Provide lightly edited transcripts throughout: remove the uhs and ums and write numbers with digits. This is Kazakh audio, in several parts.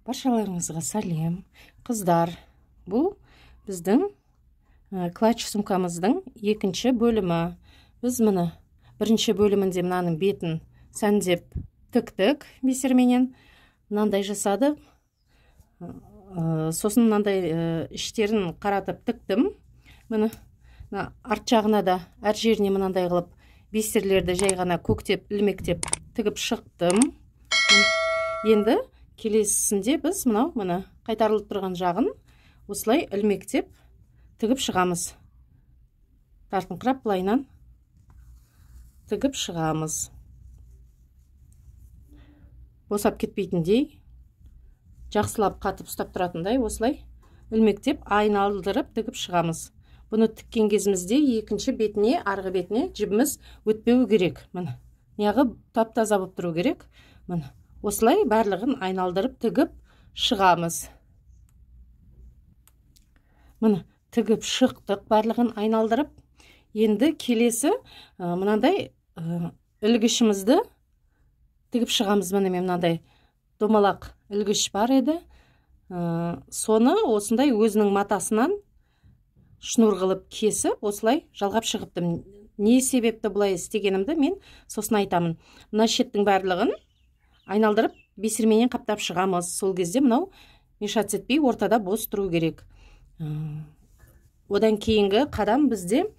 Баршаларыңызға сәлем. Қыздар, бұл біздің клатч сумкамыздың екінші бөлімі. Біз мұны бірінші бөлімінде мынаның бетін сәндеп тіктік бисерменен. Мынандай жасадық. Сосын мынандай іштерін қаратып тіктім. Мына арт жағына да әр жеріне мынандай қылып бисерлерді жай ғана көктеп, ілмектеп тігіп шықтым. Енді келесісінде біз мұны қайтарылып тұрған жағын осылай ілмектеп тігіп шығамыз. Тартыңқырап былайынан тігіп шығамыз. Босап кетпейтіндей, жақсылап қатып ұстап тұратындай осылай ілмектеп айналдырып тігіп шығамыз. Бұны тіккен кезімізде екінші бетіне, арғы бетіне жібіміз өтпеу керек. Міне, яғы тап-таза болып тұру керек. Міне, осылай барлығын айналдырып тігіп шығамыз. Міне, тігіп шықтық барлығын айналдырып. Енді келесі мынандай ілгішімізді тігіп шығамыз. Міне, мынандай домалақ ілгіш бар еді. Соны осындай өзінің матасынан шнур қылып кесіп, осылай жалғап шығыптым. Не себепті бұлай істегенімді мен сосын айтамын. Мына шеттің барлығын айналдырып бисерменен қаптап шығамыз. Сол кезде мынау мешаться етпей ортада бос тұру керек. Одан кейінгі қадам бізде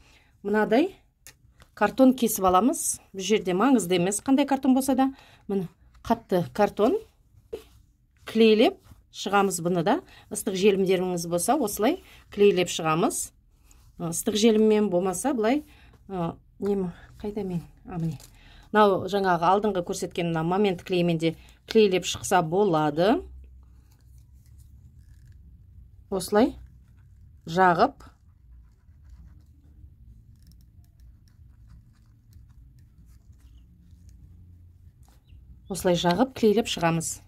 мынадай картон кесіп аламыз. Бұл жерде маңызды емес, қандай картон болса да, міне қатты картон клейлеп шығамыз. Бұны да ыстық желімдеріңіз болса, осылай клейлеп шығамыз. Ыстық желіммен болмаса, бұлай қайда мен? Міне. Мынау жаңағы алдыңғы көрсеткен момент клеймен де клейлеп шықса болады. Осылай жағып клейлеп шығамыз.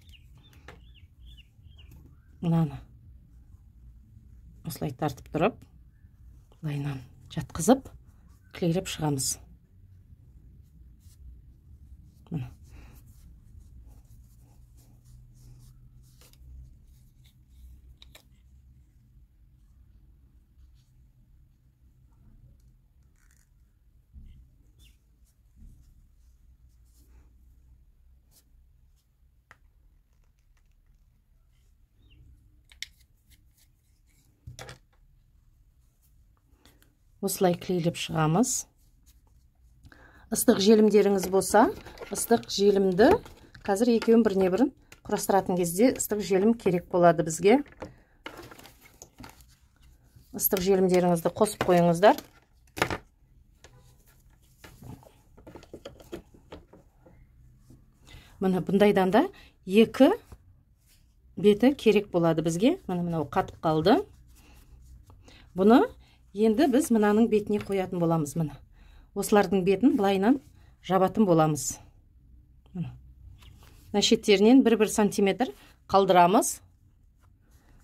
Мынаны осылай тартып тұрып, былайынан жатқызып клейлеп шығамыз. Осылай клейлеп шығамыз. Ыстық желімдеріңіз болса, ыстық желімді қазір екеуін біріне бірін құрастыратын кезде ыстық желім керек болады бізге. Ыстық желімдеріңізді қосып қойыңыздар. Міне бұндайдан да екі беті керек болады бізге. Мынау қатып қалды. Бұны енді біз мынаның бетіне қоятын боламыз. Міне. Осылардың бетін былайынан жабатын боламыз. Мына шеттерінен 1-1 сантиметр қалдырамыз.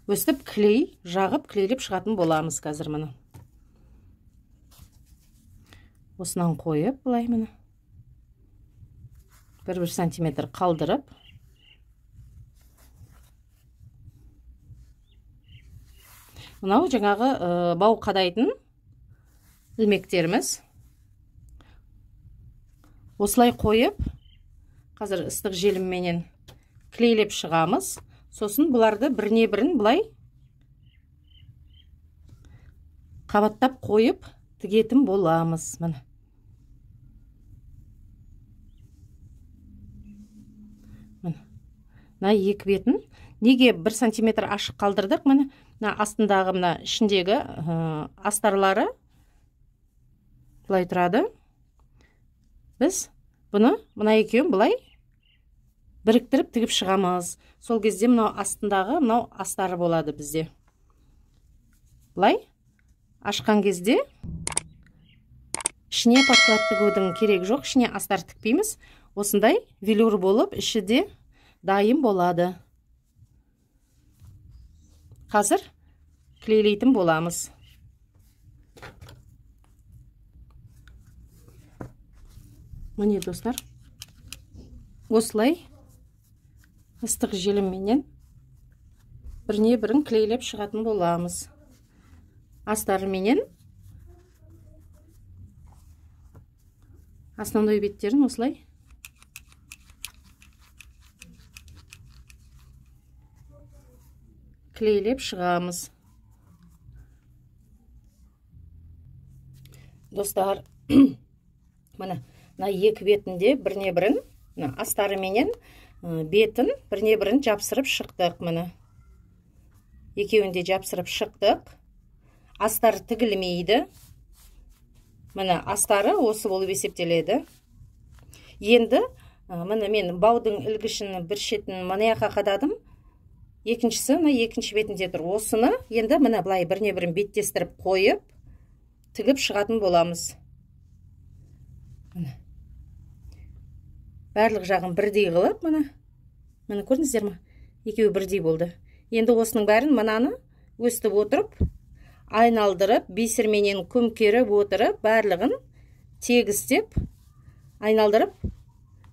Өстіп клей жағып клейлеп шығатын боламыз қазір міне. Осынан қойып былай міне. 1-1 сантиметр қалдырып. Мынау жаңағы бау қадайтын ілмектеріміз. Осылай қойып, қазір ыстық желімменен клейлеп шығамыз. Сосын бұларды біріне бірін бұлай қабаттап қойып тігетін боламыз. Мына екі бетін неге 1 сантиметр ашық қалдырдық? Мына астындағы, мына ішіндегі астарлары бұлай тұрады. Біз бұны, мына екеуін бұлай біріктіріп тігіп шығамыз. Сол кезде мынау астындағы, мынау астары болады бізде. Бұлай ашқан кезде ішіне подклад тігудің керек жоқ, ішіне астар тікпейміз. Осындай велюр болып, іші де дайын болады. Қазір клейлейтін боламыз. Міне достар, осылай ыстық желімменен біріне бірін клейлеп шығатын боламыз. Астары менен основной беттерін осылай клейлеп шығамыз. Достар, мына екі бетінде біріне бірін, астары менен бетін біріне бірін жапсырып шықтық. Мына екеуінде жапсырып шықтық. Астары тігілмейді. Мына астары осы болып есептеледі. Енді мына мен баудың ілгішінің бір шетін мына жаққа қададым. Екіншісі екінші бетінде тұр. Осыны енді мына былай біріне бірін беттестіріп қойып, тігіп шығатын боламыз. Барлық жағын бірдей қылып, мына көрдіңіздер ме? Екеуі бірдей болды. Енді осының бәрін мынаны өстіп отырып, айналдырып, бисерменен көмкеріп отырып, барлығын тегістеп, айналдырып,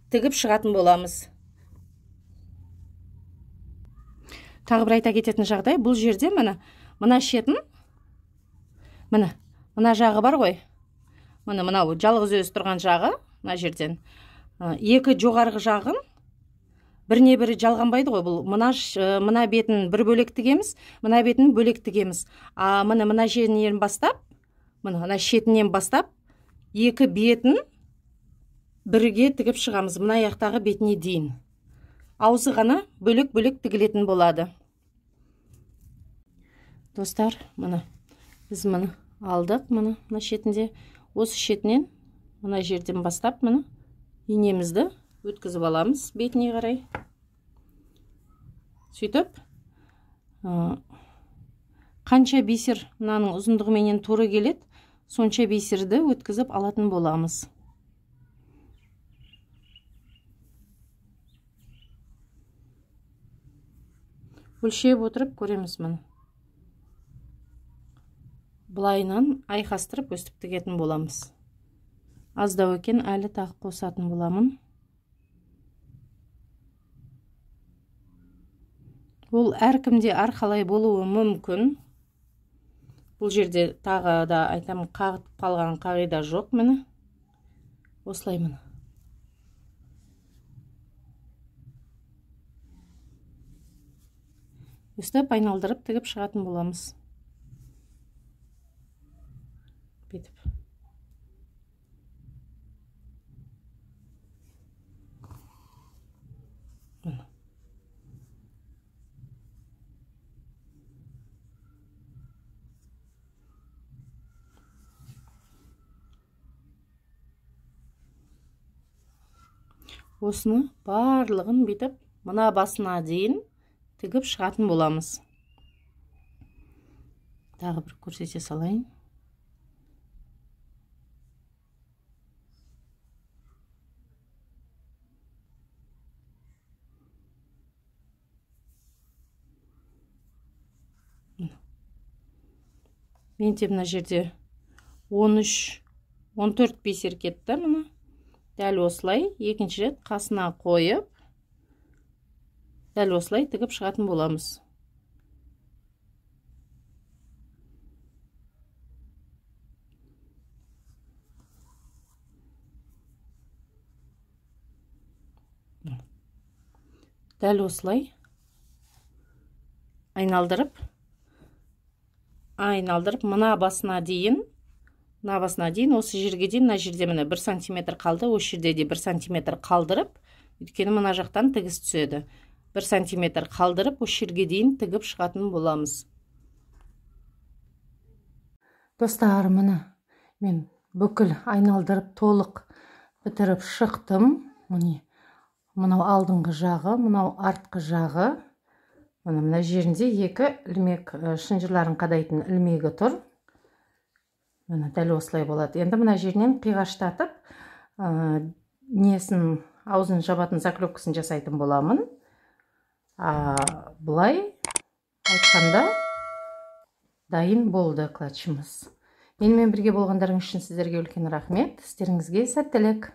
тігіп шығатын боламыз. Тағы бір айта кететін жағдай, бұл жерде мына шетін, мына жағы бар ғой. Мынау жалғыз өзі тұрған жағы, мына жерден. Екі жоғарғы жағын біріне бірі жалғанбайды ғой. Бұл мына бетін бір бөлек тігеміз, мына бетін бөлек тігеміз. Мына жерінен бастап, мына шетінен бастап, екі бетін бірге тігіп шығамыз. Мына аяқтағы бетіне дейін. Аузы ғана бөлек-бөлек тігілетін болады. Достар, біз алдық, мына шетінде. Осы шетінен, мына жерден бастап, инемізді өткізіп аламыз бетіне қарай. Сөйтіп, қанша бисер мынаның ұзындығыменен туры келеді, сонша бисерді өткізіп алатын боламыз. Өлшеп отырып көреміз мұны. Бұлайынан айқастырып өстіп тігетін боламыз. Аздау екен, әлі тағы қосатын боламын. Бұл әркімде әрқалай болуы мүмкін. Бұл жерде тағы да айтамын, қағытып қалған қағида жоқ. Міне осылай міне. Өстіп айналдырып тігіп шығатын боламыз. Бетіп. Осыны барлығын бетіп, мына басына дейін тігіп шығатын боламыз. Тағы бір көрсете салайын. Менде мына жерде 13-14 бисер кетті. Мына дәл осылай екінші рет қасына қойып, дәл осылай тігіп шығатын боламыз. Дәл осылай айналдырып, мына басына дейін, осы жерге дейін, мына жерде міне 1 сантиметр қалды, осы жерде де 1 сантиметр қалдырып, өйткені мына жақтан тігіс түседі. 1 сантиметр қалдырып, осы жерге дейін тігіп шығатын боламыз. Достар, міне мен бүкіл айналдырып толық бітіріп шықтым. Мынау алдыңғы жағы, мынау артқы жағы. Мына жерінде екі ілмек, шынжырларын қадайтын ілмегі тұр. Мына дәл осылай болады. Енді мына жерінен қиғаштатып, аузын жабатын заклепкасын жасайтын боламын. Бұлай айтқанда дайын болды клатчымыз. Менімен бірге болғандарың үшін сіздерге үлкен рахмет. Сіздеріңізге сәттілік.